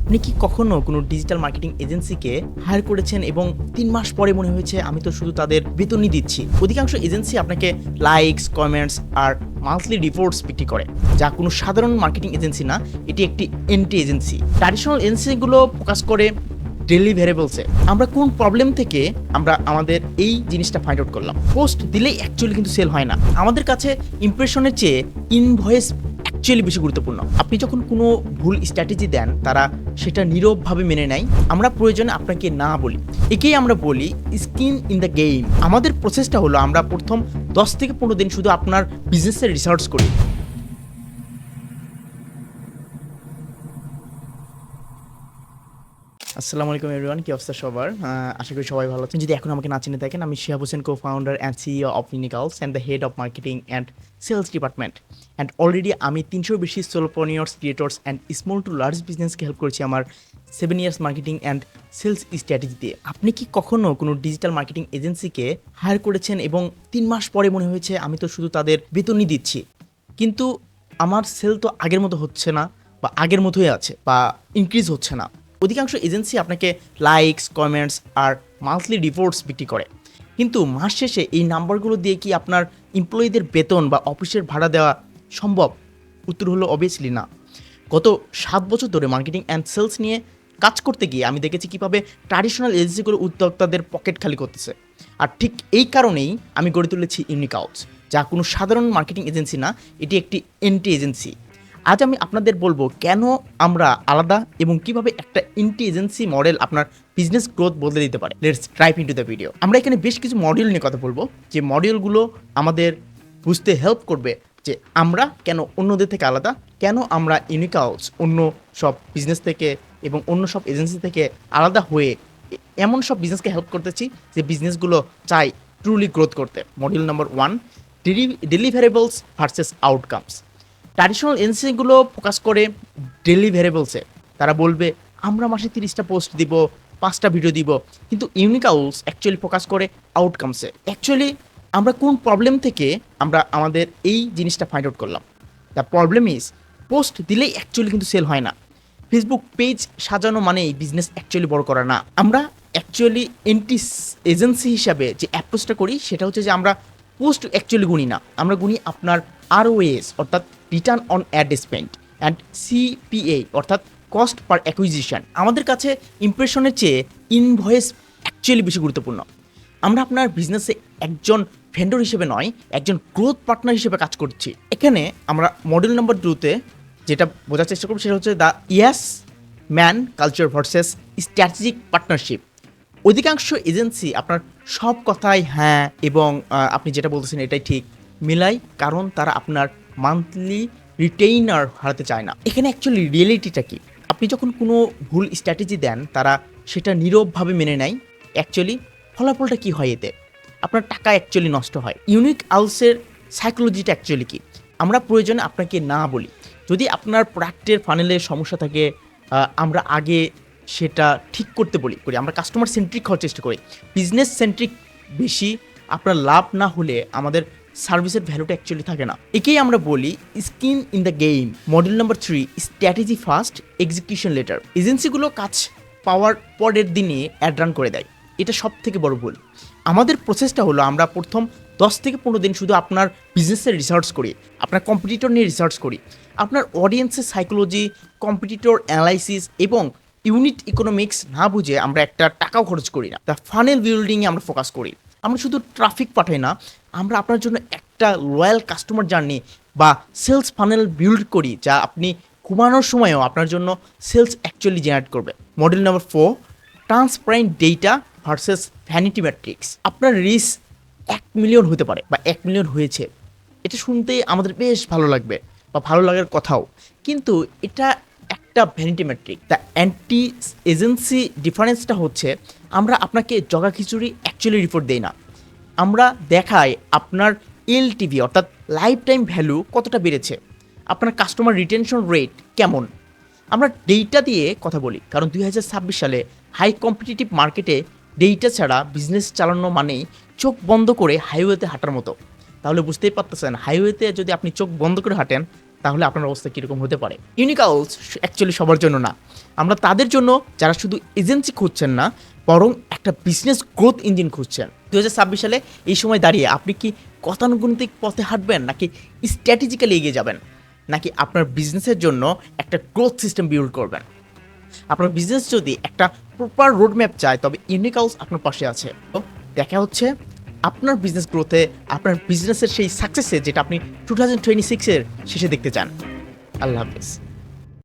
আপনি কি কখনো কোনো ডিজিটাল মার্কেটিং এজেন্সিকে হায়ার করেছেন এবং ৩ মাস পরে মনে হয়েছে আমি তো শুধু তাদের বেতনই দিচ্ছি? অধিকাংশ এজেন্সি আপনাকে লাইকস, কমেন্টস আর মান্থলি রিপোর্টস বিক্রি করে, যা কোনো সাধারণ মার্কেটিং এজেন্সি না, এটি একটি এন্টি এজেন্সি। ট্র্যাডিশনাল এজেন্সিগুলো ফোকাস করে ডেইলি ভ্যারিয়েবলসে। আমরা কোন প্রবলেম থেকে আমরা আমাদের এই জিনিসটা ফাইন্ড আউট করলাম। পোস্ট দিলেই অ্যাকচুয়ালি কিন্তু সেল হয় না। আমাদের কাছে ইমপ্রেশনের চেয়ে ইনভয়েস অ্যাকচুয়ালি বেশি গুরুত্বপূর্ণ। আপনি যখন কোনো ভুল স্ট্র্যাটেজি দেন, তারা সেটা নীরবভাবে মেনে নেয়। আমরা প্রয়োজনে আপনাকে না বলি, একেই আমরা বলি স্কিন ইন দ্য গেম। আমাদের প্রসেসটা হলো আমরা প্রথম 10 থেকে 15 দিন শুধু আপনার বিজনেসের রিসার্চ করি। আসসালামু আলাইকুম এভরিওয়ান, কি অবস্থা সবার? আশা করি সবাই ভালো আছেন। যদি এখন আমাকে না চিনে থাকেন, আমি Shihab Hossain, co-founder and CEO of Unicals and the head of marketing and sales department. And already আমি 300 বেশি solopreneurs, creators and small to large বিজনেসকে হেল্প করেছি আমার 7 years marketing and sales strategy দিয়ে। আপনি কি কখনো কোনো ডিজিটাল মার্কেটিং এজেন্সিকে হায়ার করেছেন এবং 3 মাস পরে মনে হয়েছে আমি তো শুধু তাদের বেতনই দিচ্ছি, কিন্তু আমার সেল তো আগের মতো হচ্ছে না, বা আগের মতোই আছে, বা ইনক্রিজ হচ্ছে না? অধিকাংশ এজেন্সি আপনাকে লাইকস, কমেন্টস আর মান্থলি রিপোর্টস বিক্রি করে, কিন্তু মাস শেষে এই নাম্বারগুলো দিয়ে কি আপনার এমপ্লয়ীদের বেতন বা অফিসের ভাড়া দেওয়া সম্ভব? উত্তর হলো অবভিয়াসলি না। গত 7 বছর ধরে মার্কেটিং অ্যান্ড সেলস নিয়ে কাজ করতে গিয়ে আমি দেখেছি কীভাবে ট্র্যাডিশনাল এজেন্সিগুলো উদ্যোক্তাদের পকেট খালি করতেছে। আর ঠিক এই কারণেই আমি গড়ে তুলেছি ইউনিকাউটস, যা কোনো সাধারণ মার্কেটিং এজেন্সি না, এটি একটি এন্টি এজেন্সি। আজ আমি আপনাদের বলবো কেন আমরা আলাদা এবং কিভাবে একটা এন্টি এজেন্সি মডেল আপনার বিজনেস গ্রোথ বদলে দিতে পারে। Let's drive into the video. আমরা এখানে বেশ কিছু মডিউল নিয়ে কথা বলবো, যে মডিউলগুলো আমাদের বুঝতে হেল্প করবে যে আমরা কেন অন্যদের থেকে আলাদা, কেন আমরা ইউনিকাউটস অন্য সব বিজনেস থেকে এবং অন্য সব এজেন্সি থেকে আলাদা হয়ে এমন সব বিজনেসকে হেল্প করতেছি যে বিজনেসগুলো চাই ট্রুলি গ্রোথ করতে। Module number 1, deliverables versus outcomes. Traditional এজেন্সিগুলো ফোকাস করে ডেইলি ভ্যারিয়েবলসে। তারা বলবে আমরা মাসে 30টা পোস্ট দিব, 5টা ভিডিও দিব, কিন্তু ইউনিকাউলস অ্যাকচুয়ালি ফোকাস করে আউটকামসে। অ্যাকচুয়ালি আমরা কোন প্রবলেম থেকে আমরা আমাদের এই জিনিসটা ফাইন্ড আউট করলাম। দ্য প্রবলেম ইজ পোস্ট দিলেই অ্যাকচুয়ালি কিন্তু সেল হয় না। ফেসবুক পেজ সাজানো মানেই বিজনেস অ্যাকচুয়ালি বড় করা না। আমরা অ্যাকচুয়ালি এন্টি এজেন্সি হিসাবে যে অ্যাপ্রোচটা করি সেটা হচ্ছে যে আমরা পোস্ট অ্যাকচুয়ালি গুনি না, আমরা গুনি আপনার ROAS অর্থাৎ return on ad spend and CPA অর্থাৎ কস্ট পার অ্যাকুইজিশন। আমাদের কাছে ইমপ্রেশনের চেয়ে ইনভয়েস অ্যাকচুয়ালি বেশি গুরুত্বপূর্ণ। আমরা আপনার বিজনেসে একজন ভেন্ডর হিসেবে নয়, একজন গ্রোথ পার্টনার হিসেবে কাজ করছি। এখানে আমরা মডিউল নাম্বার 2-তে যেটা বোঝার চেষ্টা করব সেটা হচ্ছে the yes man culture versus strategic partnership. অধিকাংশ এজেন্সি আপনার সব কথাই হ্যাঁ এবং আপনি যেটা বলতেছেন এটাই ঠিক মিলাই, কারণ তারা আপনার মান্থলি রিটেইনার হারাতে চায় না। এখানে অ্যাকচুয়ালি রিয়েলিটিটা কি? আপনি যখন কোনো ভুল স্ট্র্যাটেজি দেন, তারা সেটা নীরবভাবে মেনে নেয়। অ্যাকচুয়ালি ফলাফলটা কি হয়? এতে আপনার টাকা অ্যাকচুয়ালি নষ্ট হয়। ইউনিক আউলসের সাইকোলজিটা অ্যাকচুয়ালি কি? আমরা প্রয়োজনে আপনাকে না বলি। যদি আপনার প্রোডাক্টের ফানেলের সমস্যা থাকে, আমরা আগে সেটা ঠিক করতে বলি করি। আমরা কাস্টমার সেন্ট্রিক হওয়ার চেষ্টা করি, বিজনেস সেন্ট্রিক বেশি। আপনার লাভ না হলে আমাদের সার্ভিসের ভ্যালুটা অ্যাকচুয়ালি থাকে না। একেই আমরা বলি skin in the game. Module number 3, strategy first, execution later. এজেন্সিগুলো কাজ পাওয়ার পরের দিনে অ্যাড রান করে দেয়, এটা সব থেকে বড় ভুল। আমাদের প্রসেসটা হলো আমরা প্রথম 10 থেকে 15 দিন শুধু আপনার বিজনেসের রিসার্চ করি, আপনার কম্পিটিটর নিয়ে রিসার্চ করি, আপনার অডিয়েন্সের সাইকোলজি, কম্পিটিটর অ্যানালাইসিস এবং ইউনিট ইকোনমিক্স না বুঝে আমরা একটা টাকাও খরচ করি না। দ্য ফানেল বিল্ডিংয়ে আমরা ফোকাস করি। আমরা শুধু ট্রাফিক পাঠাই না, আমরা আপনার জন্য একটা লয়াল কাস্টমার জার্নি বা সেলস ফানেল বিল্ড করি, যা আপনি ঘুমানোর সময়ও আপনার জন্য সেলস অ্যাকচুয়ালি জেনারেট করবে। Model number 4, transparent data versus vanity matrix. আপনার রিস্ক 1 মিলিয়ন হতে পারে বা 1 মিলিয়ন হয়েছে, এটা শুনতে আমাদের বেশ ভালো লাগবে বা ভালো লাগার কথাও, কিন্তু এটা একটা vanity metric. The anti agency ডিফারেন্সটা হচ্ছে আমরা আপনাকে জগা খিচুড়ি অ্যাকচুয়ালি রিপোর্ট দেই না, আমরা দেখাই আপনার LTV অর্থাৎ লাইফ টাইম ভ্যালু কতটা বেড়েছে, আপনার কাস্টমার রিটেনশন রেট কেমন। আমরা ডেটা দিয়ে কথা বলি, কারণ 2026 সালে হাই কম্পিটিটিভ মার্কেটে ডেটা ছাড়া বিজনেস চালানো মানেই চোখ বন্ধ করে হাইওয়েতে হাঁটার মতো। তাহলে বুঝতেই পারতেছেন, হাইওয়েতে যদি আপনি চোখ বন্ধ করে হাঁটেন তাহলে আপনার অবস্থা কীরকম হতে পারে। ইউনিকালস অ্যাকচুয়ালি সবার জন্য না, আমরা তাদের জন্য যারা শুধু এজেন্সি খুঁজছেন না, বরং একটা বিজনেস গ্রোথ ইঞ্জিন খুঁজছেন। 2026 সালে এই সময় দাঁড়িয়ে আপনি কি গতানুগতিক পথে হাঁটবেন, নাকি স্ট্র্যাটেজিক্যালি এগিয়ে যাবেন, নাকি আপনার বিজনেসের জন্য একটা গ্রোথ সিস্টেম বিল্ড করবেন? আপনার বিজনেস যদি একটা প্রপার রোডম্যাপ চায়, তবে ইউনিকালস আপনার পাশে আছে। তো দেখা হচ্ছে আপনার বিজনেস গ্রোথে, আপনার বিজনেসের সেই সাকসেসে, যেটা আপনি 2026 এর শেষে দেখতে চান। আল্লাহ হাফেজ।